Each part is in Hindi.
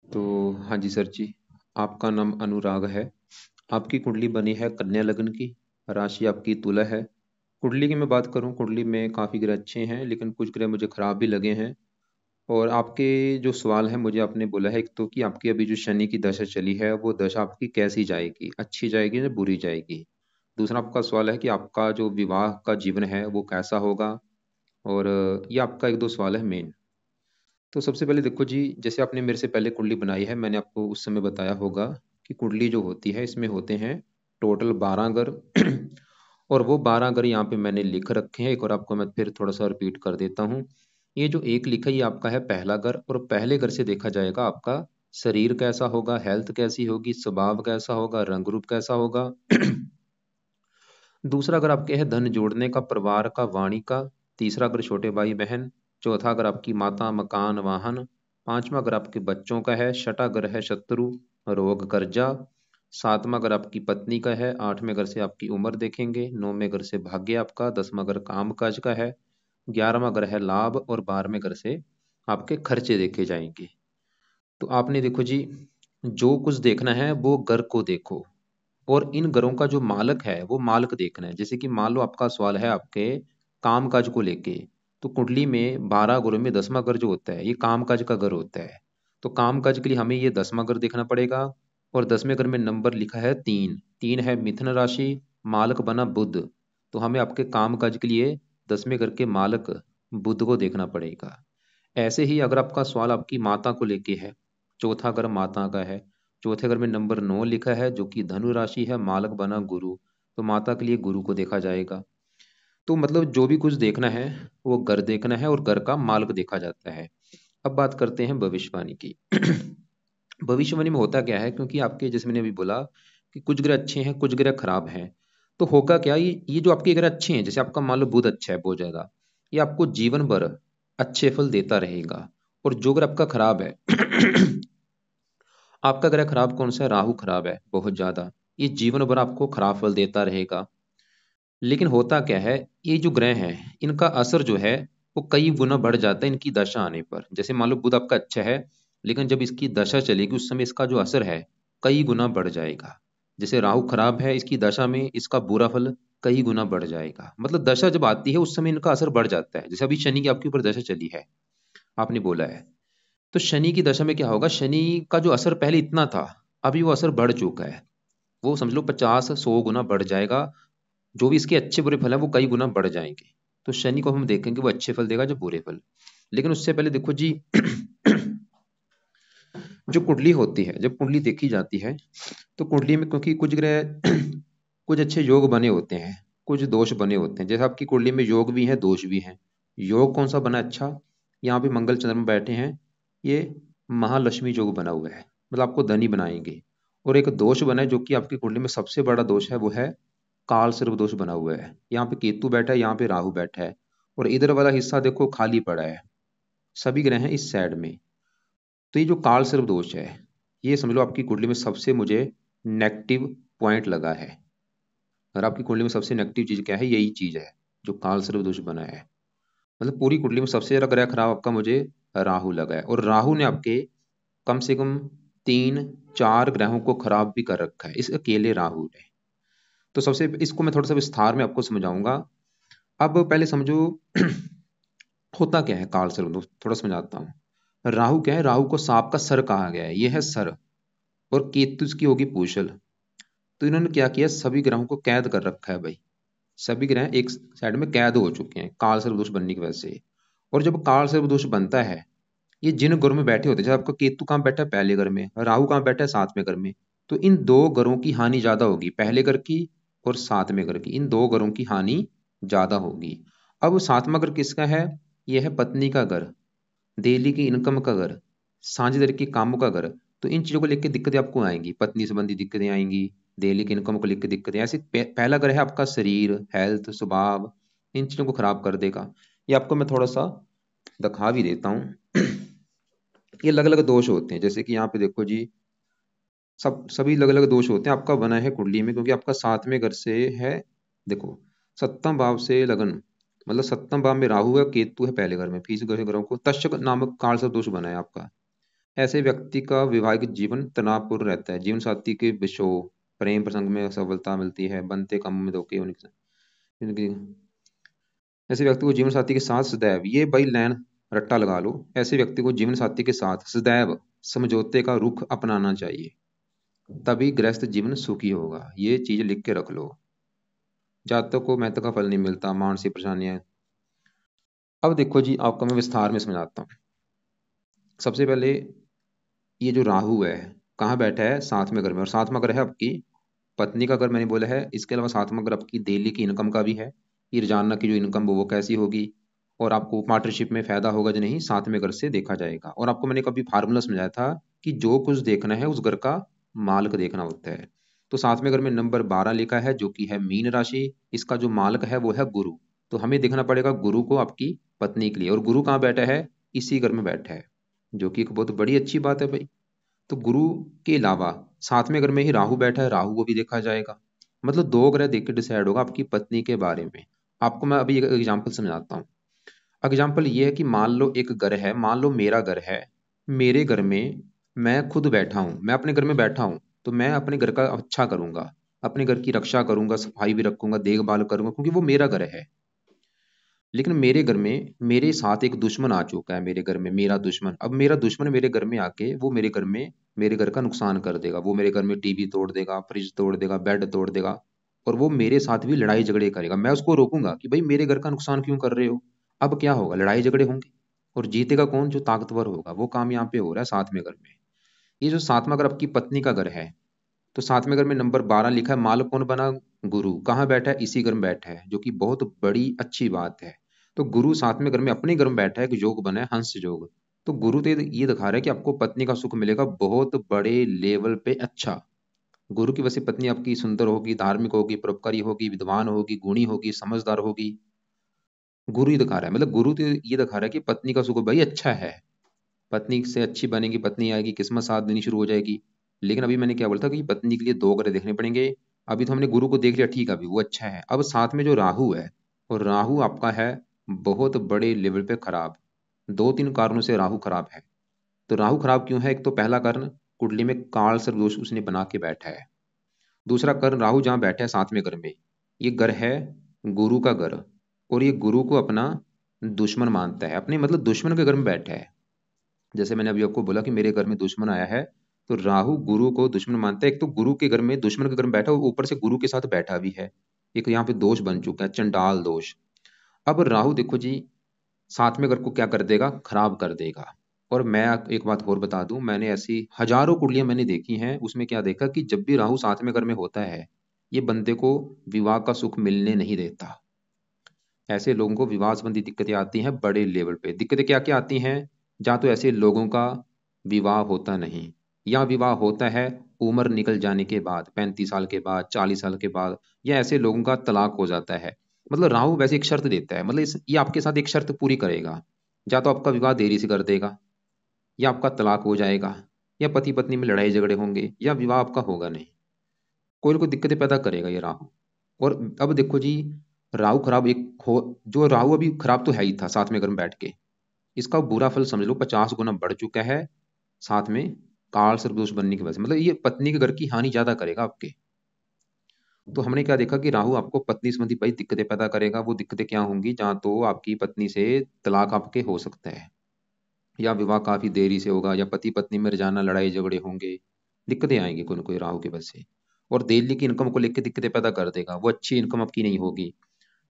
तो हाँ जी सर जी, आपका नाम अनुराग है। आपकी कुंडली बनी है कन्या लग्न की। राशि आपकी तुला है। कुंडली की मैं बात करूं, कुंडली में काफ़ी ग्रह अच्छे हैं लेकिन कुछ ग्रह मुझे खराब भी लगे हैं। और आपके जो सवाल है, मुझे आपने बोला है एक तो कि आपकी अभी जो शनि की दशा चली है वो दशा आपकी कैसी जाएगी, अच्छी जाएगी या बुरी जाएगी। दूसरा आपका सवाल है कि आपका जो विवाह का जीवन है वो कैसा होगा। और ये आपका एक दो सवाल है मेन। तो सबसे पहले देखो जी, जैसे आपने मेरे से पहले कुंडली बनाई है, मैंने आपको उस समय बताया होगा कि कुंडली जो होती है इसमें होते हैं टोटल 12 घर। और वो 12 घर यहाँ पे मैंने लिख रखे हैं। एक और आपको मैं फिर थोड़ा सा रिपीट कर देता हूँ। ये जो एक लिखा है ये आपका है पहला घर, और पहले घर से देखा जाएगा आपका शरीर कैसा होगा, हेल्थ कैसी होगी, स्वभाव कैसा होगा, रंग रूप कैसा होगा। दूसरा अगर आपके है धन जोड़ने का, परिवार का, वाणी का। तीसरा अगर छोटे भाई बहन। चौथा अगर आपकी माता, मकान, वाहन। पांचवा अगर आपके बच्चों का है। छठा अगर है शत्रु, रोग, कर्जा। सातवां अगर आपकी पत्नी का है। आठवें घर से आपकी उम्र देखेंगे। नौवें घर से भाग्य आपका। दसवां घर काम काज का है। 11वां घर है लाभ, और 12वें घर से आपके खर्चे देखे जाएंगे। तो आपने देखो जी, जो कुछ देखना है वो घर को देखो, और इन घरों का जो मालक है वो मालक देखना है। जैसे कि मान लो आपका सवाल है आपके काम काज को लेके, तो कुंडली में 12 घरों में 10वां घर जो होता है ये काम काज का घर होता है। तो काम काज के लिए हमें ये 10वां घर देखना पड़ेगा। और 10वें घर में नंबर लिखा है 3, 3 है मिथुन राशि, मालक बना बुध। तो हमें आपके काम काज के लिए 10वें घर के मालक बुध को देखना पड़ेगा। ऐसे ही अगर आपका सवाल आपकी माता को लेके है, चौथा घर माता का है। चौथे घर में नंबर 9 लिखा है जो कि धनु राशि है, मालक बना गुरु। तो माता के लिए गुरु को देखा जाएगा। तो मतलब जो भी कुछ देखना है वो घर देखना है, और घर का मालक देखा जाता है। अब बात करते हैं भविष्यवाणी की। भविष्यवाणी में होता क्या है, क्योंकि आपके जैसे मैंने अभी बोला कि कुछ ग्रह अच्छे हैं कुछ ग्रह खराब हैं। तो होगा क्या, ये जो आपके ग्रह अच्छे हैं, जैसे आपका मान लो बुध अच्छा है बहुत ज्यादा, ये आपको जीवन भर अच्छे फल देता रहेगा। और जो ग्रह आपका खराब है, आपका ग्रह खराब कौन सा है, राहु खराब है बहुत ज्यादा, ये जीवन भर आपको खराब फल देता रहेगा। लेकिन होता क्या है, ये जो ग्रह हैं इनका असर जो है वो कई गुना बढ़ जाता है इनकी दशा आने पर। जैसे मान लो बुध आपका अच्छा है, लेकिन जब इसकी दशा चलेगी उस समय इसका जो असर है कई गुना बढ़ जाएगा। जैसे राहु खराब है, इसकी दशा में इसका बुरा फल कई गुना बढ़ जाएगा। मतलब दशा जब आती है उस समय इनका असर बढ़ जाता है। जैसे अभी शनि की आपके ऊपर दशा चली है, आपने बोला है, तो शनि की दशा में क्या होगा, शनि का जो असर पहले इतना था, अभी वो असर बढ़ चुका है। वो समझ लो 50-100 गुना बढ़ जाएगा। जो भी इसके अच्छे बुरे फल हैं वो कई गुना बढ़ जाएंगे। तो शनि को हम देखेंगे वो अच्छे फल देगा जो बुरे फल। लेकिन उससे पहले देखो जी, जो कुंडली होती है, जब कुंडली देखी जाती है तो कुंडली में क्योंकि कुछ ग्रह कुछ अच्छे योग बने होते हैं, कुछ दोष बने होते हैं। जैसे आपकी कुंडली में योग भी है दोष भी है। योग कौन सा बना है? अच्छा, यहाँ पे मंगल चंद्रमा बैठे हैं, ये महालक्ष्मी योग बना हुआ है, मतलब आपको धनी बनाएंगे। और एक दोष बना है जो कि आपकी कुंडली में सबसे बड़ा दोष है, वो है काल सर्प दोष बना हुआ है। यहाँ पे केतु बैठा है, यहाँ पे राहु बैठा है, और इधर वाला हिस्सा देखो खाली पड़ा है। सभी ग्रह हैं इस साइड में। तो ये जो काल सर्प दोष है, ये समझ लो आपकी कुंडली में सबसे मुझे नेगेटिव पॉइंट लगा है। और आपकी कुंडली में सबसे नेगेटिव चीज क्या है, यही चीज है जो काल सर्प दोष बना है। मतलब पूरी कुंडली में सबसे ज्यादा ग्रह खराब आपका मुझे राहु लगा है। और राहु ने आपके कम से कम 3-4 ग्रहों को खराब भी कर रखा है, इस अकेले राहु ने। तो सबसे इसको मैं थोड़ा सा विस्तार में आपको समझाऊंगा। अब पहले समझो होता क्या है काल सर्प दोष, थोड़ा समझाता हूँ। राहु क्या है, राहु को सांप का सर कहा गया है, ये है सर। और केतु की होगी पूछल। तो इन्होंने क्या किया, सभी ग्रहों को कैद कर रखा है भाई। सभी ग्रह एक साइड में कैद हो चुके हैं काल सर्प दोष बनने की वजह से। और जब काल सर्प दोष बनता है, ये जिन घरों में बैठे होते हैं, जैसे आपका केतु कहाँ बैठा है, पहले घर में, राहु कहाँ बैठा है, 7वें घर में। तो इन दो घरों की हानि ज्यादा होगी, पहले घर की और 7वें घर की, इन दो घरों की हानि ज्यादा होगी। अब 7वां घर किसका है, यह है पत्नी का घर, डेली की इनकम का घर, साझेदारी के कामों का घर। तो इन चीजों को लेकर दिक्कतें आपको आएंगी, पत्नी संबंधी दिक्कतें आएंगी, डेली की इनकम को लेकर दिक्कतें। ऐसे पहला घर है आपका शरीर, हेल्थ, स्वभाव, इन चीजों को खराब कर देगा। ये आपको मैं थोड़ा सा दिखा भी देता हूँ। ये अलग अलग दोष होते हैं, जैसे कि यहाँ पे देखो जी, सभी अलग अलग दोष होते हैं आपका बना है कुंडली में, क्योंकि आपका 7वें घर से है। देखो, 7वां भाव से लगन, मतलब 7वां भाव में राहु है, केतु है पहले घर में, फिर इस ग्रहों को तक्षक नामक काल सा दोष बना है आपका। ऐसे व्यक्ति का वैवाहिक जीवन तनावपूर्ण रहता है, जीवन साथी के विषोह, प्रेम प्रसंग में असफलता मिलती है, बनते कामों में धोखे उनकी। ऐसे व्यक्ति को जीवन साथी के साथ सदैव, ये भाई लाइन रट्टा लगा लो, ऐसे व्यक्ति को जीवन साथी के साथ सदैव समझौते का रुख अपनाना चाहिए, तभी गृहस्थ जीवन सुखी होगा। ये चीज लिख के रख लो। जातकों को मेहनत का फल नहीं मिलता, मानसिक परेशानियां। अब देखो जी, आपको मैं विस्तार में समझाता हूँ। सबसे पहले, ये जो राहु है कहाँ बैठा है? सातवें घर में। और सातवां घर है आपकी पत्नी का घर, मैंने बोला है। इसके अलावा सातवां घर आपकी डेली की इनकम का भी है। ये रोजाना की जो इनकम वो कैसी होगी, और आपको पार्टनरशिप में फायदा होगा जो नहीं, सातवें घर से देखा जाएगा। और आपको मैंने कभी फार्मूला समझाया था कि जो कुछ देखना है उस घर का मालिक देखना होता है। तो सातवें घर में नंबर 12 लिखा है जो कि है मीन राशि। इसका जो मालिक है वो है गुरु। तो हमें देखना पड़ेगा गुरु को आपकी पत्नी के लिए। और गुरु कहाँ बैठा है? इसी घर में बैठा है, जो कि एक बहुत बड़ी अच्छी बात है भाई। तो गुरु के अलावा सातवें घर में ही राहु बैठा है, राहु को भी देखा जाएगा। मतलब दो ग्रह देख के डिसाइड होगा आपकी पत्नी के बारे में। आपको मैं अभी एक एग्जांपल समझाता हूँ। एग्जाम्पल ये है कि मान लो एक घर है, मान लो मेरा घर है। मेरे घर में मैं खुद बैठा हूँ, मैं अपने घर में बैठा हूँ, तो मैं अपने घर का अच्छा करूंगा, अपने घर की रक्षा करूंगा, सफाई भी रखूंगा, देखभाल करूंगा, क्योंकि वो मेरा घर है। लेकिन मेरे घर में मेरे साथ एक दुश्मन आ चुका है, मेरे घर में मेरा दुश्मन। अब मेरा दुश्मन मेरे घर में आके वो मेरे घर में मेरे घर का नुकसान कर देगा। वो मेरे घर में टीवी तोड़ देगा, फ्रिज तोड़ देगा, बेड तोड़ देगा, और वो मेरे साथ भी लड़ाई झगड़े करेगा। मैं उसको रोकूंगा कि भाई मेरे घर का नुकसान क्यों कर रहे हो। अब क्या होगा? लड़ाई झगड़े होंगे। और जीतेगा कौन? जो ताकतवर होगा। वो काम यहाँ पे हो रहा है सातवें घर में। ये जो सातवां घर आपकी पत्नी का घर है, तो सातवें घर में नंबर 12 लिखा है। मालक कौन बना? गुरु। कहाँ बैठा है? इसी घर में बैठा है, जो कि बहुत बड़ी अच्छी बात है। तो गुरु सातवें घर में अपने घर में बैठा है, एक योग बना है हंस योग। तो गुरु तो ये दिखा रहा है कि आपको पत्नी का सुख मिलेगा बहुत बड़े लेवल पे। अच्छा, गुरु की वजह से पत्नी आपकी सुंदर होगी, धार्मिक होगी, परोपकारी होगी, विद्वान होगी, गुणी होगी, समझदार होगी। गुरु ही दिखा रहा है, मतलब गुरु तो ये दिखा रहा है कि पत्नी का सुख भाई अच्छा है। पत्नी से अच्छी बनेगी, पत्नी आएगी, किस्मत साथ देनी शुरू हो जाएगी। लेकिन अभी मैंने क्या बोला था कि पत्नी के लिए दो ग्रह देखने पड़ेंगे। अभी तो हमने गुरु को देख लिया, ठीक है, अभी वो अच्छा है। अब साथ में जो राहु है, और राहु आपका है बहुत बड़े लेवल पे खराब। दो तीन कारणों से राहु खराब है। तो राहु खराब क्यों है? एक तो पहला कारण, कुंडली में काल सर्प दोष उसने बना के बैठा है। दूसरा कारण, राहु जहां बैठा है सातवें घर में, ये घर है गुरु का घर। और ये गुरु को अपना दुश्मन मानता है, अपने मतलब दुश्मन के घर में बैठा है। जैसे मैंने अभी आपको बोला कि मेरे घर में दुश्मन आया है, तो राहु गुरु को दुश्मन मानता है। एक तो गुरु के घर में दुश्मन के घर में बैठा, और ऊपर से गुरु के साथ बैठा भी है। एक यहाँ पे दोष बन चुका है, चंडाल दोष। अब राहु देखो जी, सातवें घर को क्या कर देगा? खराब कर देगा। और मैं एक बात और बता दूं, मैंने ऐसी हजारों कुंडलियां मैंने देखी हैं, उसमें क्या देखा कि जब भी राहु सातवें घर में होता है, ये बंदे को विवाह का सुख मिलने नहीं देता। ऐसे लोगों को विवाह संबंधी दिक्कतें आती हैं बड़े लेवल पे। दिक्कतें क्या क्या आती हैं? या तो ऐसे लोगों का विवाह होता नहीं, या विवाह होता है उम्र निकल जाने के बाद, 35 साल के बाद, 40 साल के बाद, या ऐसे लोगों का तलाक हो जाता है। मतलब राहु वैसे एक शर्त देता है, मतलब ये आपके साथ एक शर्त पूरी करेगा। या तो आपका विवाह देरी से कर देगा, या आपका तलाक हो जाएगा, या पति पत्नी में लड़ाई झगड़े होंगे, या विवाह आपका होगा नहीं। कोई ना कोई दिक्कतें पैदा करेगा ये राहु। और अब देखो जी, राहु खराब एक हो, जो राहु अभी खराब तो है ही था साथ में घर में बैठ के, इसका बुरा फल समझ लो 50 गुना बढ़ चुका है। साथ में काल सर्पदोष बनने की वजह से, मतलब ये पत्नी के घर की हानि ज्यादा करेगा आपके। तो हमने क्या देखा कि राहु आपको पत्नी संबंधी बड़ी दिक्कतें पैदा करेगा। वो दिक्कतें क्या होंगी? जहाँ तो आपकी पत्नी से तलाक आपके हो सकता है, या विवाह काफी देरी से होगा, या पति पत्नी में रोजाना लड़ाई झगड़े होंगे। दिक्कतें आएंगी कोई ना कोई राहु की वजह से। और दिल्ली की इनकम को लेकर दिक्कतें पैदा कर देगा, वो अच्छी इनकम आपकी नहीं होगी।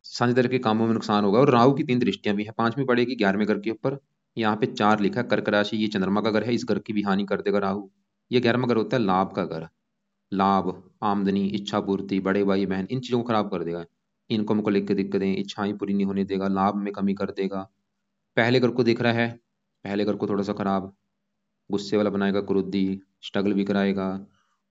साझेदारी के कामों में नुकसान होगा। और राहु की 3 दृष्टियां भी हैं, पांचवी पड़ेगी 11वें घर के ऊपर। यहाँ पे 4 लिखा है, कर्क राशि, ये चंद्रमा का घर है, इस घर की भी हानि कर देगा राहु। ये 11वां घर होता है लाभ का घर। लाभ, आमदनी, इच्छा पूर्ति, बड़े भाई बहन, इन चीजों को खराब कर देगा। इनकम को लेकर दिक्कतें, इच्छाएं पूरी नहीं होने देगा, लाभ में कमी कर देगा। पहले घर को दिख रहा है, पहले घर को थोड़ा सा खराब, गुस्से वाला बनाएगा, क्रोधी, स्ट्रगल भी कराएगा।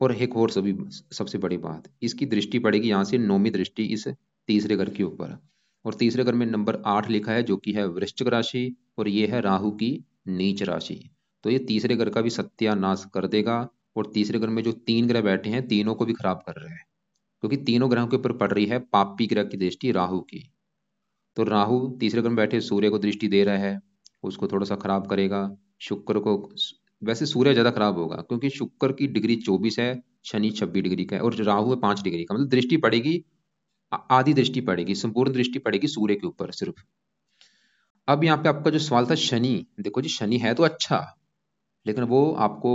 और एक और सभी सबसे बड़ी बात, इसकी दृष्टि पड़ेगी यहाँ से 9वीं दृष्टि इस तीसरे घर के ऊपर। और तीसरे घर में नंबर 8 लिखा है, जो कि है वृश्चिक राशि, और ये है राहु की नीच राशि। तो ये तीसरे घर का भी सत्यानाश कर देगा। और तीसरे घर में जो 3 ग्रह बैठे हैं, तीनों को भी खराब कर रहे हैं, क्योंकि तीनों ग्रहों के ऊपर पड़ रही है पापी ग्रह की दृष्टि राहु की। तो राहु तीसरे घर में बैठे सूर्य को दृष्टि दे रहा है, उसको थोड़ा सा खराब करेगा। शुक्र को वैसे सूर्य ज्यादा खराब होगा क्योंकि शुक्र की डिग्री 24 है, शनि 26 डिग्री का है और राहु है 5 डिग्री का, मतलब दृष्टि पड़ेगी, आधी दृष्टि पड़ेगी, संपूर्ण दृष्टि पड़ेगी सूर्य के ऊपर सिर्फ। अब यहाँ पे आपका जो सवाल था शनि, देखो जी शनि है तो अच्छा, लेकिन वो आपको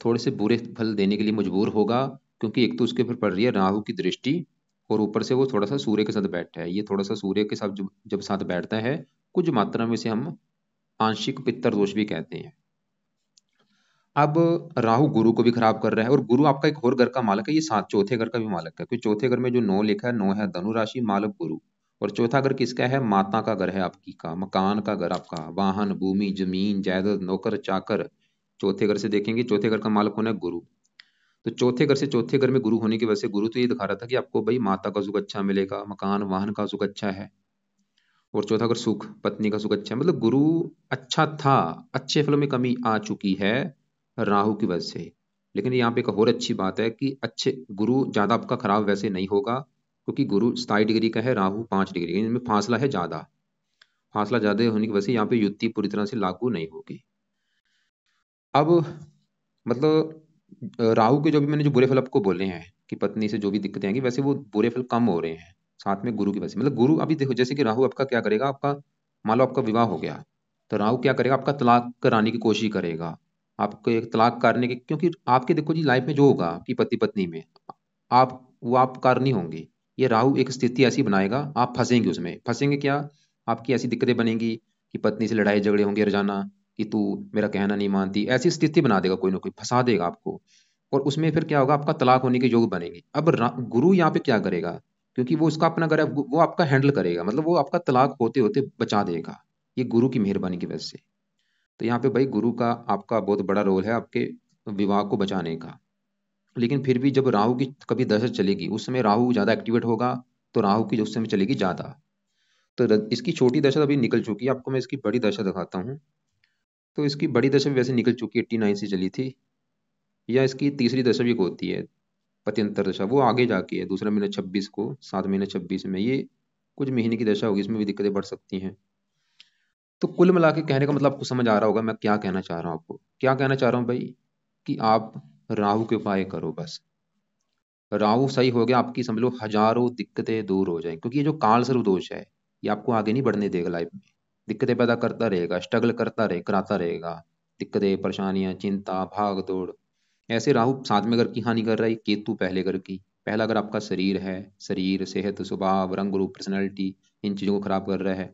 थोड़े से बुरे फल देने के लिए मजबूर होगा, क्योंकि एक तो उसके ऊपर पड़ रही है राहु की दृष्टि, और ऊपर से वो थोड़ा सा सूर्य के साथ बैठा है, ये थोड़ा सा सूर्य के साथ जब साथ बैठता है, कुछ मात्रा में इसे हम आंशिक पित्तर दोष भी कहते हैं। अब राहु गुरु को भी खराब कर रहा है, और गुरु आपका एक और घर का मालक है, ये सात चौथे घर का भी मालक है, क्योंकि चौथे घर में जो 9 लिखा है, 9 है धनु राशि, मालक गुरु। और चौथा घर किसका है? माता का घर है आपकी, का मकान का घर आपका, वाहन भूमि जमीन जायदाद नौकर चाकर। चौथे घर से देखेंगे, चौथे घर का मालक कौन है? गुरु। तो चौथे घर से चौथे घर में गुरु होने की वजह से गुरु तो ये दिखा रहा था कि आपको भाई माता का सुख अच्छा मिलेगा, मकान वाहन का सुख अच्छा है, और चौथा घर सुख पत्नी का सुख अच्छा है, मतलब गुरु अच्छा था, अच्छे फलों में कमी आ चुकी है राहु की वजह से। लेकिन यहाँ पे एक और अच्छी बात है कि अच्छे गुरु ज्यादा आपका खराब वैसे नहीं होगा, क्योंकि गुरु 27 डिग्री का है, राहु 5 डिग्री, इनमें फासला है ज्यादा, फासला ज्यादा होने की वजह से यहाँ पे युति पूरी तरह से लागू नहीं होगी। अब मतलब राहु के जो भी मैंने जो बुरे फल आपको बोले हैं कि पत्नी से जो भी दिक्कतें आएंगी, वैसे वो बुरे फल कम हो रहे हैं साथ में गुरु की वजह से। मतलब गुरु अभी देखो, जैसे कि राहु आपका क्या करेगा, आपका मान लो आपका विवाह हो गया, तो राहु क्या करेगा, आपका तलाक कराने की कोशिश करेगा, आपको एक तलाक करने की, क्योंकि आपके देखो जी लाइफ में जो होगा कि पति पत्नी में आप वो आप कार नहीं होंगे, ये राहु एक स्थिति ऐसी बनाएगा, आप फंसेंगे, उसमें फंसेंगे क्या, आपकी ऐसी दिक्कतें बनेंगी कि पत्नी से लड़ाई झगड़े होंगे रोजाना, कि तू मेरा कहना नहीं मानती, ऐसी स्थिति बना देगा, कोई ना कोई फंसा देगा आपको, और उसमें फिर क्या होगा, आपका तलाक होने के योग बनेंगे। अब गुरु यहाँ पे क्या करेगा, क्योंकि वो उसका अपना घर है, वो आपका हैंडल करेगा, मतलब वो आपका तलाक होते होते बचा देगा, ये गुरु की मेहरबानी की वजह से। तो यहाँ पे भाई गुरु का आपका बहुत बड़ा रोल है आपके विवाह को बचाने का। लेकिन फिर भी जब राहु की कभी दशा चलेगी, उस समय राहु ज्यादा एक्टिवेट होगा, तो राहु की जो उस समय चलेगी ज्यादा। तो इसकी छोटी दशा अभी निकल चुकी है, आपको मैं इसकी बड़ी दशा दिखाता हूँ। तो इसकी बड़ी दशा भी वैसे निकल चुकी है, 89 से चली थी, या इसकी तीसरी दशा भी एक होती है पत्यंतर दशा, वो आगे जाके है, दूसरा महीना 26 को, 7 महीने 26 में, ये कुछ महीने की दशा होगी, इसमें भी दिक्कतें बढ़ सकती हैं। तो कुल मिला के कहने का मतलब आपको समझ आ रहा होगा मैं क्या कहना चाह रहा हूँ, आपको क्या कहना चाह रहा हूँ भाई, कि आप राहु के उपाय करो बस। राहु सही हो गया, आपकी समझ लो हजारों दिक्कतें दूर हो जाएंगी, क्योंकि ये जो काल सर्व दोष है, ये आपको आगे नहीं बढ़ने देगा लाइफ में, दिक्कतें पैदा करता रहेगा, स्ट्रगल कराता रहेगा, दिक्कतें परेशानियां चिंता भाग दौड़। ऐसे राहु साथ में घर की हानि कर रहा है, केतु पहले घर की, पहला घर आपका शरीर है, शरीर सेहत स्वभाव रंग रूप पर्सनैलिटी, इन चीजों को खराब कर रहा है।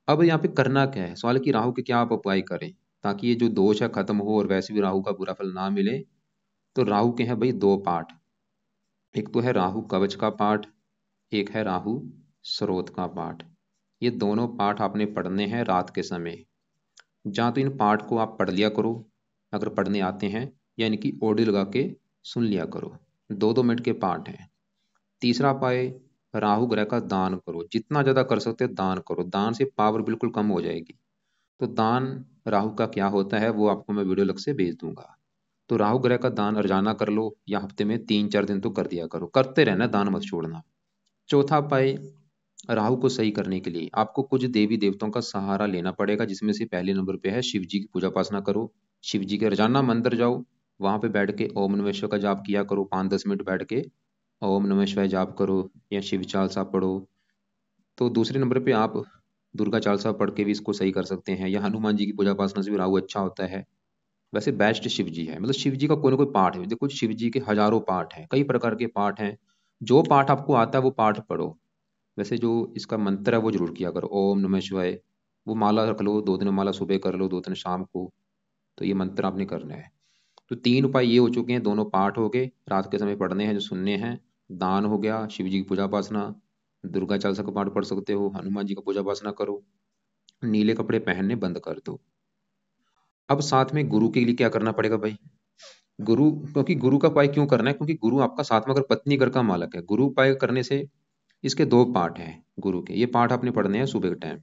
अब यहाँ पे करना क्या है, सवाल कि राहु के क्या आप उपाय करें ताकि ये जो दोष है खत्म हो, और वैसे भी राहु का बुरा फल ना मिले। तो राहु के हैं भाई दो पाठ, एक तो है राहु कवच का पाठ, एक है राहु स्रोत का पाठ। ये दोनों पाठ आपने पढ़ने हैं रात के समय, जहाँ तो इन पाठ को आप पढ़ लिया करो अगर पढ़ने आते हैं, या इनकी ऑडियो लगा के सुन लिया करो, 2-2 मिनट के पाठ हैं। तीसरा पाए, राहु ग्रह का दान करो, जितना ज्यादा कर सकते हो दान करो, दान से पावर बिल्कुल कम हो जाएगी। तो दान राहु का क्या होता है वो आपको मैं वीडियो लग से भेज दूंगा। तो राहु ग्रह का दान रोजाना कर लो, या हफ्ते में 3-4 दिन तो कर दिया करो, करते रहना, दान मत छोड़ना। चौथा पाए, राहु को सही करने के लिए आपको कुछ देवी देवताओं का सहारा लेना पड़ेगा, जिसमें से पहले नंबर पे है शिव जी की पूजा उपासना करो। शिव जी के रोजाना मंदिर जाओ, वहां पे बैठ के ओम नमः शिवाय का जाप किया करो, 5-10 मिनट बैठ के ओम नमः शिवाय जाप करो, या शिव चालीसा पढ़ो। तो दूसरे नंबर पे आप दुर्गा चालीसा पढ़ के भी इसको सही कर सकते हैं, या हनुमान जी की पूजा उपासना से भी राहु अच्छा होता है। वैसे बेस्ट शिव जी है, मतलब शिव जी का कोई ना कोई पाठ है, देखो शिव जी के हजारों पाठ हैं, कई प्रकार के पाठ हैं, जो पाठ आपको आता है वो पाठ पढ़ो। वैसे जो इसका मंत्र है वो जरूर किया करो, ओम नमः शिवाय, वो माला रख लो, 2 दिन माला सुबह कर लो, 2 दिन शाम को, तो ये मंत्र आपने करना है। तो 3 उपाय ये हो चुके हैं, दोनों पाठ हो गए रात के समय पढ़ने हैं जो सुनने हैं, दान हो गया, शिव जी की पूजा उपासना, दुर्गा चालीसा का पाठ पढ़ सकते हो, हनुमान जी का पूजा उपासना करो, नीले कपड़े पहनने बंद कर दो। अब साथ में गुरु के लिए क्या करना पड़ेगा भाई, गुरु, क्योंकि गुरु का उपाय क्यों करना है, क्योंकि गुरु आपका साथ में अगर पत्नी घर का मालक है, गुरु उपाय करने से इसके दो पाठ हैं गुरु के, ये पाठ आपने पढ़ने हैं सुबह के टाइम।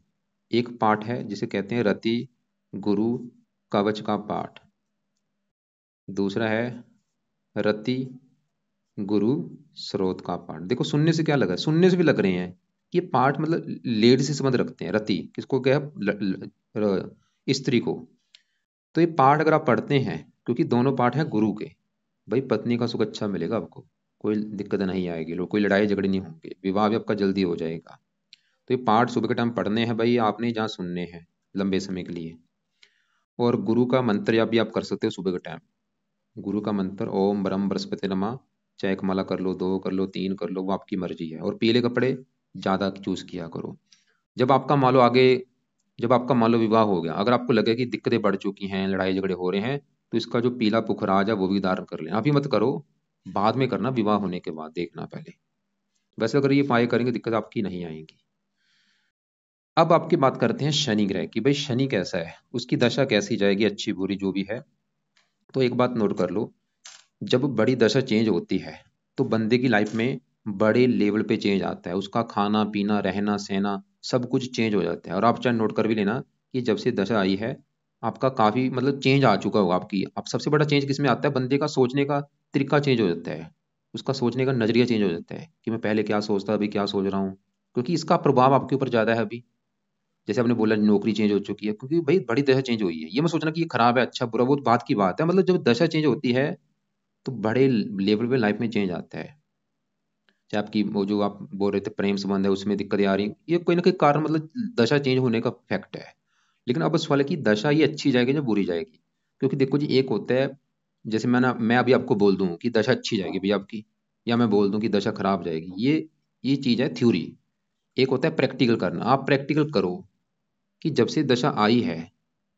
एक पाठ है जिसे कहते हैं रति गुरु कवच का पाठ, दूसरा है रति गुरु स्रोत का पाठ। देखो सुनने से क्या लगा, सुनने से भी लग रहे हैं ये पाठ मतलब लेडी से संबंध रखते हैं, रति किसको क्या है, स्त्री को, तो ये पाठ अगर आप पढ़ते हैं, क्योंकि दोनों पाठ हैं गुरु के, भाई पत्नी का सुख अच्छा मिलेगा आपको, कोई दिक्कत नहीं आएगी, लोग कोई लड़ाई झगड़े नहीं होंगे, विवाह भी आपका जल्दी हो जाएगा। तो ये पाठ सुबह के टाइम पढ़ने हैं भाई आपने, जहाँ सुनने हैं लंबे समय के लिए। और गुरु का मंत्र या भी आप कर सकते हो सुबह के टाइम। गुरु का मंत्र ओम ब्रह्म बृहस्पति नमा, चाहे एक माला कर लो, दो कर लो, तीन कर लो, वो आपकी मर्जी है। और पीले कपड़े ज़्यादा चूज किया करो। जब आपका मान लो आगे, जब आपका मान लो विवाह हो गया, अगर आपको लगे कि दिक्कतें बढ़ चुकी हैं, लड़ाई झगड़े हो रहे हैं, तो इसका जो पीला पुखराज है वो भी धारण कर लेना। अभी मत करो, बाद में करना, विवाह होने के बाद देखना पहले। वैसे अगर ये पाए करेंगे दिक्कत आपकी नहीं आएगी। अब आपकी बात करते हैं शनि ग्रह की, भाई शनि कैसा है, उसकी दशा कैसी जाएगी, अच्छी बुरी जो भी है। तो एक बात नोट कर लो, जब बड़ी दशा चेंज होती है तो बंदे की लाइफ में बड़े लेवल पे चेंज आता है, उसका खाना पीना रहना सहना सब कुछ चेंज हो जाता है। और आप चाहे नोट कर भी लेना कि जब से दशा आई है आपका काफी मतलब चेंज आ चुका होगा आपकी। अब सबसे बड़ा चेंज किसमें आता है, बंदे का सोचने का तरीका चेंज हो जाता है, उसका सोचने का नजरिया चेंज हो जाता है कि मैं पहले क्या सोचता अभी क्या सोच रहा हूँ, क्योंकि इसका प्रभाव आपके ऊपर ज्यादा है अभी। जैसे आपने बोला नौकरी चेंज हो चुकी है, क्योंकि भाई बड़ी दशा चेंज हुई है, ये मैं सोचना कि ये खराब है अच्छा बुरा वो तो बात की बात है, मतलब जब दशा चेंज होती है तो बड़े लेवल पे लाइफ में चेंज आता है। चाहे आपकी वो जो आप बोल रहे थे प्रेम संबंध है उसमें दिक्कतें आ रही, ये कोई ना कोई कारण मतलब दशा चेंज होने का फैक्ट है। लेकिन अब सवाल है कि दशा ये अच्छी जाएगी या बुरी जाएगी। क्योंकि देखो जी एक होता है, जैसे मैं अभी आपको बोल दूं कि दशा अच्छी जाएगी भैया आपकी, या मैं बोल दूं कि दशा खराब जाएगी, ये चीज है थ्योरी। एक होता है प्रैक्टिकल करना, आप प्रैक्टिकल करो कि जब से दशा आई है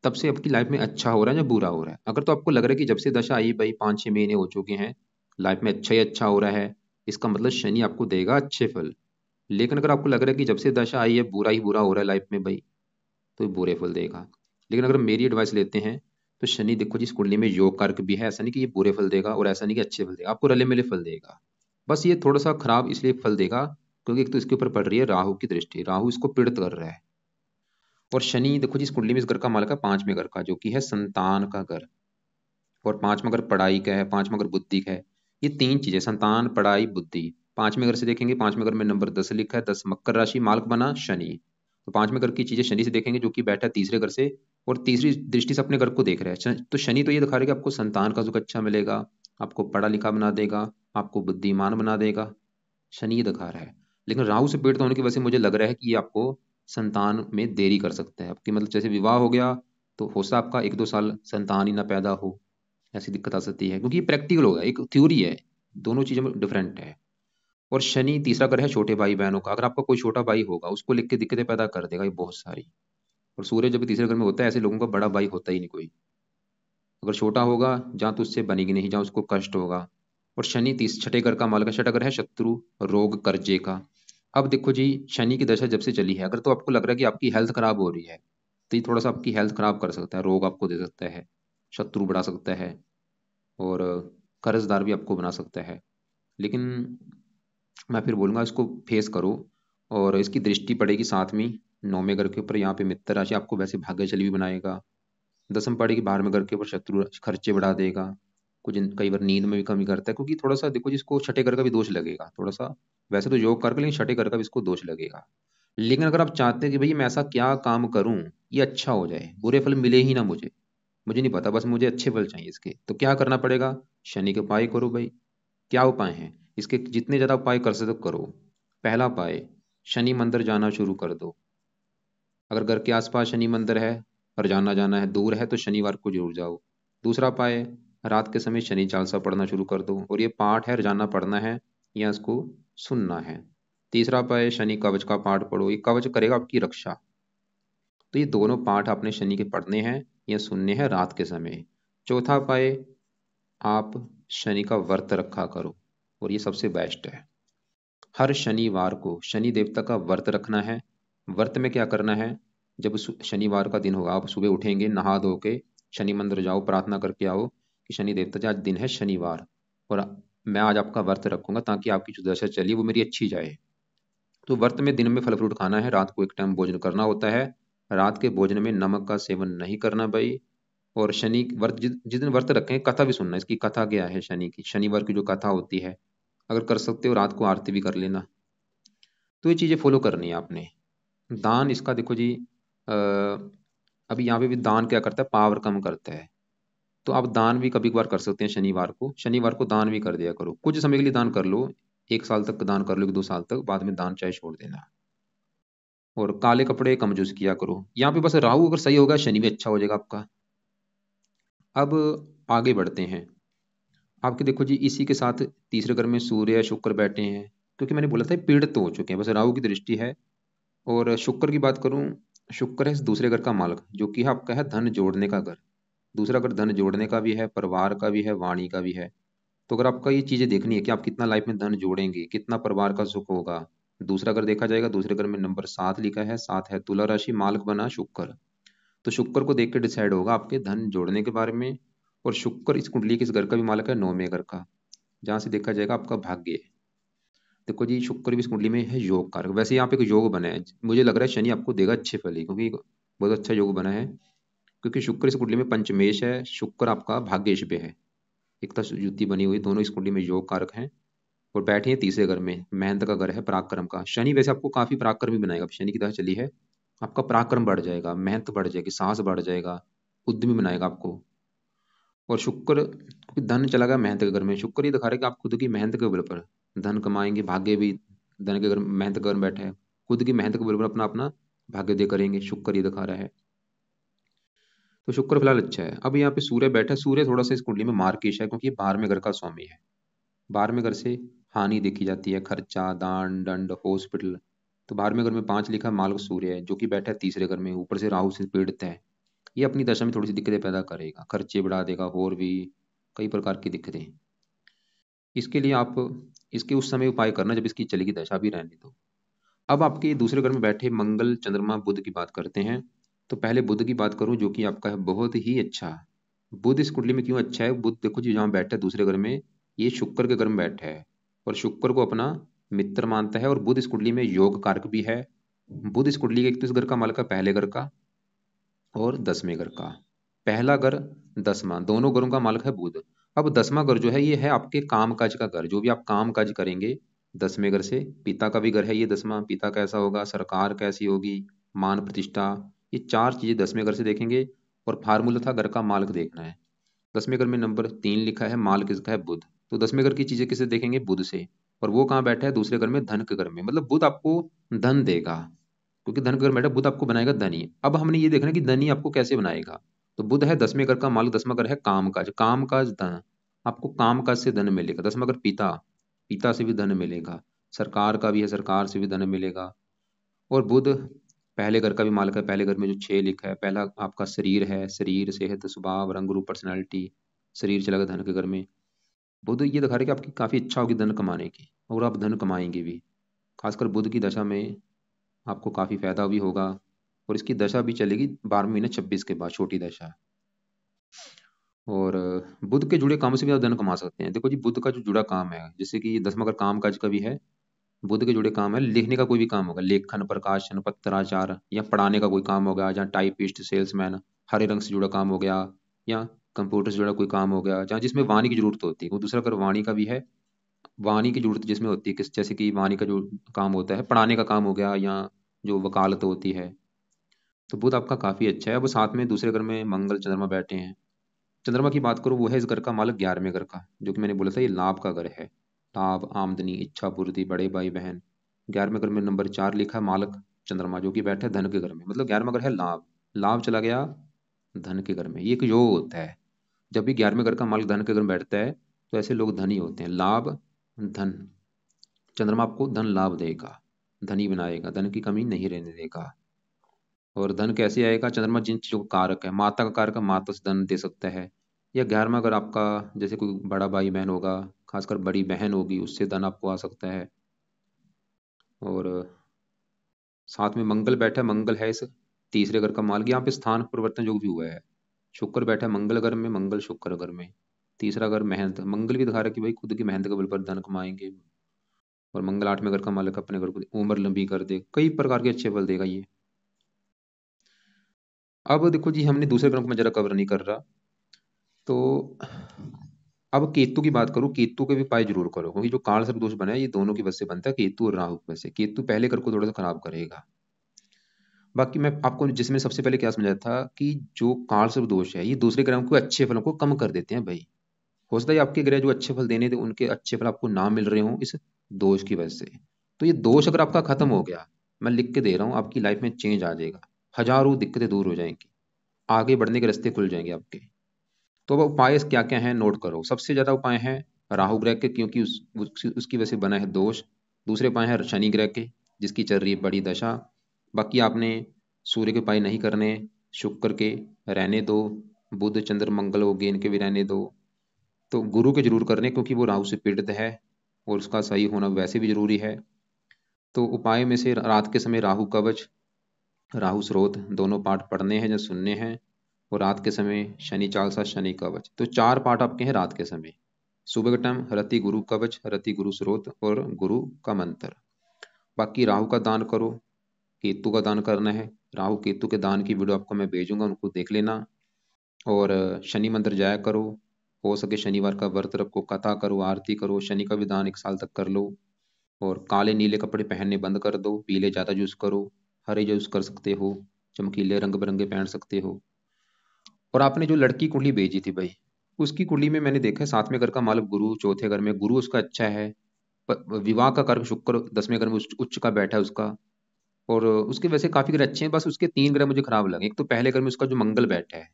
तब से आपकी लाइफ में अच्छा हो रहा है या बुरा हो रहा है। अगर तो आपको लग रहा है कि जब से दशा आई भाई 5-6 महीने हो चुके हैं लाइफ में अच्छा ही अच्छा हो रहा है, इसका मतलब शनि आपको देगा अच्छे फल। लेकिन अगर आपको लग रहा है कि जब से दशा आई है बुरा ही बुरा हो रहा है लाइफ में भाई, तो ये बुरे फल देगा। लेकिन अगर मेरी एडवाइस लेते हैं तो शनि देखो जिस कुंडली में योग कारक भी है, ऐसा नहीं कि ये बुरे फल देगा और ऐसा नहीं कि अच्छे फल देगा, आपको रले मिले फल देगा। बस ये थोड़ा सा खराब इसलिए फल देगा क्योंकि एक तो इसके ऊपर पड़ रही है राहु की दृष्टि, राहु इसको पीड़ित कर रहा है। और शनि देखो जिस कुंडली में इस घर का मालक है 5वें घर का, जो कि है संतान का घर। और 5वां घर पढ़ाई का है, 5वां घर बुद्धि का है। ये तीन चीजें संतान पढ़ाई बुद्धि, 5वें घर से देखेंगे, 5वें घर में नंबर 10 लिखा है, 10 मकर राशि मालक बना शनि। तो 5वें घर की चीजें शनि से देखेंगे जो कि बैठा है तीसरे घर से, और तीसरी दृष्टि से अपने घर को देख रहा है। तो शनि तो ये दिखा रहा है कि आपको संतान का सुख अच्छा मिलेगा, आपको पढ़ा लिखा बना देगा, आपको बुद्धिमान बना देगा, शनि ये दिखा रहा है। लेकिन राहु से पीड़ित होने की वजह से मुझे लग रहा है कि ये आपको संतान में देरी कर सकता है आपकी, मतलब जैसे विवाह हो गया तो हो सकता है आपका 1-2 साल संतान ही ना पैदा हो, ऐसी दिक्कत आ सकती है, क्योंकि ये प्रैक्टिकल होगा, एक थ्योरी है, दोनों चीजें में डिफरेंट है। और शनि तीसरा घर है छोटे भाई बहनों का, अगर आपका कोई छोटा भाई होगा उसको लिख के दिक्कतें पैदा कर देगा ये बहुत सारी। और सूर्य जब तीसरे घर में होता है ऐसे लोगों का बड़ा भाई होता ही नहीं कोई, अगर छोटा होगा जहाँ तो उससे बनेगी नहीं, जहाँ उसको कष्ट होगा। और शनि तीस छठे घर का मालक है, छठा घर है शत्रु रोग कर्जे का। अब देखो जी शनि की दशा जब से चली है, अगर तो आपको लग रहा है कि आपकी हेल्थ खराब हो रही है तो ये थोड़ा सा आपकी हेल्थ खराब कर सकता है, रोग आपको दे सकता है, शत्रु बढ़ा सकता है, और कर्जदार भी आपको बना सकता है। लेकिन मैं फिर बोलूंगा इसको फेस करो। और इसकी दृष्टि पड़ेगी साथ में 9वें घर के ऊपर, यहाँ पे मित्र राशि आपको वैसे भाग्यशाली भी बनाएगा। 10वीं पड़ेगी 12वें घर के ऊपर, शत्रु खर्चे बढ़ा देगा, कई बार नींद में भी कमी करता है, क्योंकि थोड़ा सा देखो जिसको छठे घर का भी दोष लगेगा थोड़ा सा, वैसे तो योग करके लेकिन छठे घर का भी इसको दोष लगेगा। लेकिन अगर आप चाहते हैं कि भाई मैं ऐसा क्या काम करूं ये अच्छा हो जाए, बुरे फल मिले ही ना मुझे, मुझे नहीं पता, बस मुझे अच्छे फल चाहिए इसके, तो क्या करना पड़ेगा, शनि के उपाय करो भाई। क्या उपाय हैं इसके, जितने ज्यादा उपाय कर सकते हो करो। पहला उपाय, शनि मंदिर जाना शुरू कर दो। अगर घर के आसपास शनि मंदिर है और जाना जाना है दूर है तो शनिवार को जरूर जाओ। दूसरा उपाय, रात के समय शनि चालीसा पढ़ना शुरू कर दो, और ये पाठ है रोजाना पढ़ना है या इसको सुनना है। तीसरा उपाय, शनि कवच का पाठ पढ़ो, ये कवच करेगा आपकी रक्षा। तो ये दोनों पाठ आपने शनि के पढ़ने हैं या सुनने हैं रात के समय। चौथा उपाय, आप शनि का व्रत रखा करो, और ये सबसे बेस्ट है। हर शनिवार को शनि देवता का व्रत रखना है। व्रत में क्या करना है, जब शनिवार का दिन होगा आप सुबह उठेंगे नहा धो के शनि मंदिर जाओ, प्रार्थना करके आओ कि शनि देवता जी आज दिन है शनिवार, और मैं आज आपका व्रत रखूंगा ताकि आपकी जो दशा चली वो मेरी अच्छी जाए। तो व्रत में दिन में फल फ्रूट खाना है, रात को एक टाइम भोजन करना होता है, रात के भोजन में नमक का सेवन नहीं करना भाई। और शनि व्रत जिस दिन व्रत रखें कथा भी सुनना, इसकी कथा क्या है शनि की, शनिवार की जो कथा होती है, अगर कर सकते हो रात को आरती भी कर लेना। तो ये चीजें फॉलो करनी है आपने। दान इसका देखो जी, अब यहाँ पे भी दान क्या करता है, पावर कम करता है। तो आप दान भी कभी कभार कर सकते हैं, शनिवार को दान भी कर दिया करो, कुछ समय के लिए दान कर लो, 1 साल तक दान कर लो, 2 साल तक, बाद में दान चाहे छोड़ देना। और काले कपड़े कम यूज किया करो। यहाँ पे बस राहु अगर सही होगा, शनि भी अच्छा हो जाएगा आपका। अब आगे बढ़ते हैं। आपके देखो जी, इसी के साथ तीसरे घर में सूर्य शुक्र बैठे हैं, क्योंकि मैंने बोला था ये पीड़ित तो हो चुके हैं, बस राहु की दृष्टि है। और शुक्र की बात करूं, शुक्र है इस दूसरे घर का मालक, जो कि आपका है धन जोड़ने का घर। दूसरा घर धन जोड़ने का भी है, परिवार का भी है, वाणी का भी है। तो अगर आपका ये चीजें देखनी है कि आप कितना लाइफ में धन जोड़ेंगे, कितना परिवार का सुख होगा, दूसरा घर देखा जाएगा। दूसरे घर में नंबर 7 लिखा है, 7 है तुला राशि, मालक बना शुक्र। तो शुक्र को देख के डिसाइड होगा आपके धन जोड़ने के बारे में। और शुक्र इस कुंडली के इस घर का भी मालक है, 9वें घर का, जहां से देखा जाएगा आपका भाग्य। देखो जी, शुक्र भी इस कुंडली में है योग कारक। वैसे यहाँ पे एक योग बना है, मुझे लग रहा है शनि आपको देगा अच्छे फल ही, क्योंकि बहुत अच्छा योग बना है। क्योंकि शुक्र इस कुंडली में पंचमेश है, शुक्र आपका भाग्येश पे है, एक तो युति बनी हुई, दोनों इस कुंडली में योग कारक हैं। और बैठे हैं तीसरे घर में, मेहनत का घर है, पराक्रम का। शनि वैसे आपको काफी पराक्रमी बनाएगा, शनि की तरह चली है, आपका पराक्रम बढ़ जाएगा, मेहनत बढ़ जाएगी, साहस बढ़ जाएगा, उद्यमी बनाएगा आपको। और शुक्र, क्योंकि धन चला गया मेहनत के घर में, शुक्र ये दिखा रहा है कि आप खुद की मेहनत के बल पर धन कमाएंगे। भाग्य भी धन के घर, मेहनत के घर में बैठे हैं, खुद की मेहनत के बल पर अपना अपना भाग्य दे करेंगे, शुक्र ये दिखा रहा है। तो शुक्र फिलहाल अच्छा है। अब यहाँ पे सूर्य बैठा है, सूर्य थोड़ा सा इस कुंडली में मार्किश है, क्योंकि ये 12वें घर का स्वामी है। 12वें घर से हानि देखी जाती है, खर्चा, दान दंड, हॉस्पिटल। तो 12वें घर में 5 लिखा मालक सूर्य है, जो कि बैठा है तीसरे घर में, ऊपर से राहु से पीड़ित है। ये अपनी दशा में थोड़ी सी दिक्कतें पैदा करेगा, खर्चे बढ़ा देगा, और भी कई प्रकार की दिक्कतें। इसके लिए आप इसके उस समय उपाय करना जब इसकी चलेगी दशा, भी रहने दो। अब आपके दूसरे घर में बैठे मंगल चंद्रमा बुध की बात करते हैं। तो पहले बुध की बात करूं, जो कि आपका है बहुत ही अच्छा। बुध इस कुंडली में क्यों अच्छा है, बुध देखो जी जहाँ बैठा है दूसरे घर में, ये शुक्र के घर में बैठा है, और शुक्र को अपना मित्र मानता है। और बुध इस कुंडली में योग कारक भी है। बुध इस कुंडली के एक तो इस घर का मालक है, पहले घर का और 10वें घर का। पहला घर, 10वां, दोनों घरों का मालिक है बुध। अब 10वां घर जो है, ये है आपके काम काज का घर, जो भी आप काम काज करेंगे 10वें घर से। पिता का भी घर है ये 10वां, पिता कैसा होगा, सरकार कैसी होगी, मान प्रतिष्ठा, ये 4 चीजें 10वें घर से देखेंगे। और फार्मूला था घर का मालिक देखना है। 10वें घर में नंबर 3 लिखा है, मालिक इसका है बुध। तो 10वें घर की चीजें किसे देखेंगे, बुध से। और वो कहाँ बैठा है, दूसरे घर में, धन के घर में, मतलब बुध आपको धन देगा, क्योंकि धन का घर बैठा, बुध आपको बनाएगा धनी। अब हमने ये देखना है कि धनी आपको कैसे बनाएगा। तो बुध है 10वें घर का मालिक, 10वां घर है काम काज, काम काज धन, आपको काम काज से धन मिलेगा। 10वां घर पिता, पिता से भी धन मिलेगा, सरकार का भी है, सरकार से भी धन मिलेगा। और बुध पहले घर का भी मालिक है, पहले घर में जो 6 लिखा है, पहला आपका शरीर है, शरीर सेहत स्वभाव रंग रूप पर्सनैलिटी, शरीर चला गया धन के घर में। बुध ये दिखा रहा है कि आपकी काफी इच्छा होगी धन कमाने की, और आप धन कमाएंगे भी। खासकर बुध की दशा में आपको काफी फायदा भी होगा। और इसकी दशा भी चलेगी 12 महीने 26 के बाद, छोटी दशा। और बुध के जुड़े कामों से भी आप धन कमा सकते हैं। देखो जी, बुध का जो जुड़ा काम है, जैसे कि 10वां अगर काम काज का भी है, बुध के जुड़े काम है, लिखने का कोई भी काम होगा, लेखन प्रकाशन पत्राचार, या पढ़ाने का कोई काम होगा, जहाँ टाइपिस्ट सेल्समैन, हरे रंग से जुड़ा काम हो गया, या कंप्यूटर से जुड़ा कोई काम हो गया, जहाँ जिसमें वाणी की जरूरत होती है। वो दूसरा अगर वाणी का भी है, वाणी की जरूरत जिसमें होती है, किस जैसे कि वाणी का जो काम होता है, पढ़ाने का काम हो गया, या जो वकालत होती है। तो बुध आपका काफी अच्छा है। अब साथ में दूसरे घर में मंगल चंद्रमा बैठे हैं। चंद्रमा की बात करूं, वो है इस घर का मालिक 11वें घर का, जो कि मैंने बोला था ये लाभ का घर है, लाभ आमदनी इच्छा पूर्ति, बड़े भाई बहन। 11वें घर में नंबर 4 लिखा है, मालिक चंद्रमा, जो कि बैठा है धन के घर में, मतलब 11वां घर है लाभ, लाभ चला गया धन के घर में। ये एक योग होता है, जब भी 11वें घर का मालिक धन के घर में बैठता है, तो ऐसे लोग धनी होते हैं। लाभ धन, चंद्रमा आपको धन लाभ देगा, धनी बनाएगा, धन की कमी नहीं रहने देगा। और धन कैसे आएगा, चंद्रमा जिन चीजों का कारक है, माता का कारक है, माता से धन दे सकता है। या 11वां अगर आपका, जैसे कोई बड़ा भाई बहन होगा, खासकर बड़ी बहन होगी, उससे धन आपको आ सकता है। और साथ में मंगल बैठा है, मंगल है इस तीसरे घर का मालिक। यहाँ पे स्थान परिवर्तन जो भी हुआ है, शुक्र बैठा है मंगल घर में, मंगल शुक्र घर में, तीसरा घर मेहनत, मंगल भी दिखा रहा है कि भाई खुद की मेहनत के बल पर धन कमाएंगे। और मंगल 8वें घर का मालिक, अपने घर को उम्र लंबी कर दे, कई प्रकार के अच्छे फल देगा ये। अब देखो जी, हमने दूसरे ग्रह को मैं जरा कवर नहीं कर रहा। तो अब केतु की बात करूं, केतु के भी उपाय जरूर करो, क्योंकि जो काल सर्प दोष बना है, ये दोनों की वजह से बनता है, केतु और राहु की वजह से। केतु पहले घर को थोड़ा सा खराब करेगा। बाकी मैं आपको जिसमें सबसे पहले क्या समझाया था कि जो कालसर्प दोष है ये दूसरे ग्रहों को अच्छे फलों को कम कर देते हैं भाई। हो सकता है आपके ग्रह जो अच्छे फल देने थे उनके अच्छे फल आपको ना मिल रहे हों इस दोष की वजह से। तो ये दोष अगर आपका खत्म हो गया, मैं लिख के दे रहा हूँ, आपकी लाइफ में चेंज आ जाएगा, हजारों दिक्कतें दूर हो जाएंगी, आगे बढ़ने के रास्ते खुल जाएंगे आपके। तो अब उपाय क्या क्या है नोट करो। सबसे ज्यादा उपाय है राहु ग्रह के, क्योंकि उसकी वजह से बना है दोष। दूसरे उपाय है शनि ग्रह के, जिसकी चल रही है बड़ी दशा। बाकी आपने सूर्य के उपाय नहीं करने, शुक्र के रहने दो, बुध चंद्र मंगल हो गए इनके भी रहने दो। तो गुरु के जरूर करने, क्योंकि वो राहु से पीड़ित है और उसका सही होना वैसे भी जरूरी है। तो उपाय में से रात के समय राहु कवच, राहु स्रोत दोनों पाठ पढ़ने हैं या सुनने हैं। और रात के समय शनि चालसा शनि कवच, तो चार पाठ आपके हैं रात के समय। सुबह के टाइम रति गुरु कवच, रति गुरु स्रोत और गुरु का मंत्र। बाकी राहु का दान करो, केतु का दान करना है। राहु केतु के दान की वीडियो आपको मैं भेजूंगा, उनको देख लेना। और शनि मंदिर जाया करो, हो सके शनिवार का व्रत रखो, कथा करो, आरती करो, शनि का विधान 1 साल तक कर लो। और काले नीले कपड़े पहनने बंद कर दो, पीले ज़्यादा यूज़ करो, हरे यूज़ कर सकते हो, चमकीले रंग बिरंगे पहन सकते हो। और आपने जो लड़की कुंडली भेजी थी भाई, उसकी कुंडली में मैंने देखा है 7वें घर का मालक गुरु, चौथे घर में गुरु उसका अच्छा है। विवाह का कारक शुक्र 10वें घर में उच्च का बैठा है उसका। और उसके वैसे काफी ग्रह अच्छे हैं, बस उसके 3 ग्रह मुझे खराब लगे। एक तो पहले घर में उसका जो मंगल बैठा है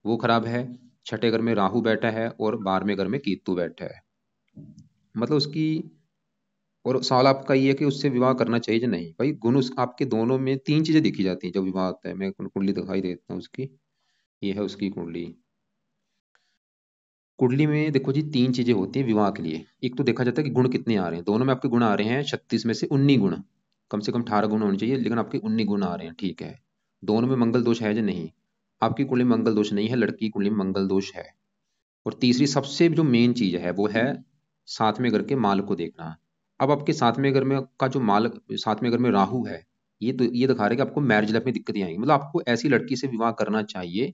वो खराब है, छठे घर में राहु बैठा है और 12वें घर में केतु बैठा है। मतलब उसकी, और सवाल आपका ये है कि उससे विवाह करना चाहिए या नहीं। भाई गुण आपके दोनों में 3 चीजें दिखी जाती हैं जब विवाह होता है। मैं कुंडली दिखाई देता हूँ उसकी, ये है उसकी कुंडली। कुंडली में देखो जी 3 चीजें होती हैं विवाह के लिए। एक तो देखा जाता है कि गुण कितने आ रहे हैं, दोनों में आपके गुण आ रहे हैं 36 में से 19 गुण, कम से कम 18 गुण होने चाहिए, लेकिन आपके 19 गुण आ रहे हैं, ठीक है। दोनों में मंगल दोष है या नहीं। आपकी कुंडली में मंगल दोष नहीं है, लड़की की कुंडली में मंगल दोष है। और तीसरी सबसे जो मेन चीज है वो है 7वें घर के माल को देखना। अब आपके 7वें घर में का जो माल, 7वें घर में राहु है, ये तो ये दिखा रहा है कि आपको मैरिज लाइफ में दिक्कतें आएंगी। मतलब आपको ऐसी लड़की से विवाह करना चाहिए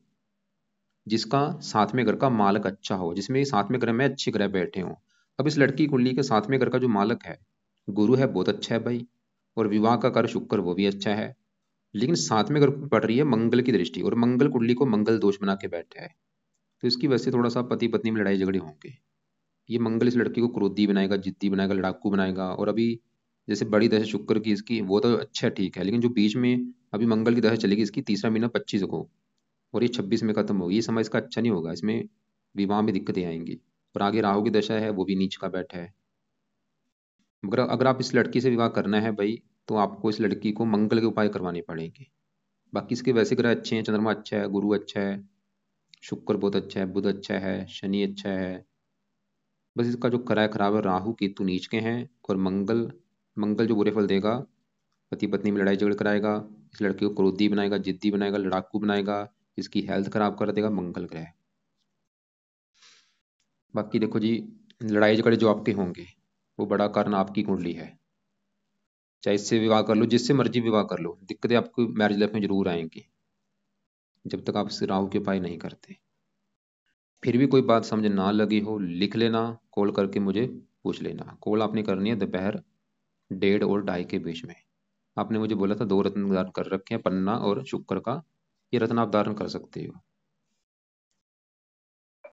जिसका 7वें घर का मालक अच्छा हो, जिसमें 7वें घर में अच्छे ग्रह बैठे हों। अब इस लड़की कुंडली के 7वें घर का जो मालक है गुरु है, बहुत अच्छा है भाई। और विवाह का कर शुक्र वो भी अच्छा है। लेकिन 7वें घर पर पड़ रही है मंगल की दृष्टि, और मंगल कुंडली को मंगल दोष बना के बैठा है। तो इसकी वजह से थोड़ा सा पति पत्नी में लड़ाई झगड़े होंगे। ये मंगल इस लड़की को क्रोधी बनाएगा, जिद्दी बनाएगा, लड़ाकू बनाएगा। और अभी जैसे बड़ी दशा शुक्र की इसकी, वो तो अच्छा ठीक है, लेकिन जो बीच में अभी मंगल की दशा चलेगी इसकी, तीसरा महीना 25 को, और ये 26 में खत्म होगी। ये समय इसका अच्छा नहीं होगा, इसमें विवाह में दिक्कतें आएंगी। और आगे राहु की दशा है, वो भी नीच का बैठा है। मगर अगर आप इस लड़की से विवाह करना है भाई, तो आपको इस लड़की को मंगल के उपाय करवाने पड़ेंगे। बाकी इसके वैसे ग्रह अच्छे हैं, चंद्रमा अच्छा है, गुरु अच्छा है, शुक्र बहुत अच्छा है, बुध अच्छा है, शनि अच्छा है। बस इसका जो किराया खराब है, राहु केतु नीच के हैं। और मंगल, मंगल जो बुरे फल देगा, पति पत्नी में लड़ाई झगड़ कराएगा, इस लड़के को क्रोधी बनाएगा, जिद्दी बनाएगा, लड़ाकू बनाएगा, इसकी हेल्थ खराब कर देगा मंगल ग्रह। बाकी देखो जी, लड़ाई झगड़े जो आपके होंगे वो बड़ा कारण आपकी कुंडली है। चाहे इससे विवाह कर लो, जिससे मर्जी विवाह कर लो, दिक्कतें आपको मैरिज लाइफ में जरूर आएंगी जब तक आप इस राहु के उपाय नहीं करते। फिर भी कोई बात समझ ना लगी हो, लिख लेना, कॉल करके मुझे पूछ लेना। कॉल आपने करनी है दोपहर 1:30 और 2:30 के बीच में। आपने मुझे बोला था 2 रत्न धारण कर रखे हैं, पन्ना और शुक्र का, ये रत्न आप धारण कर सकते हो।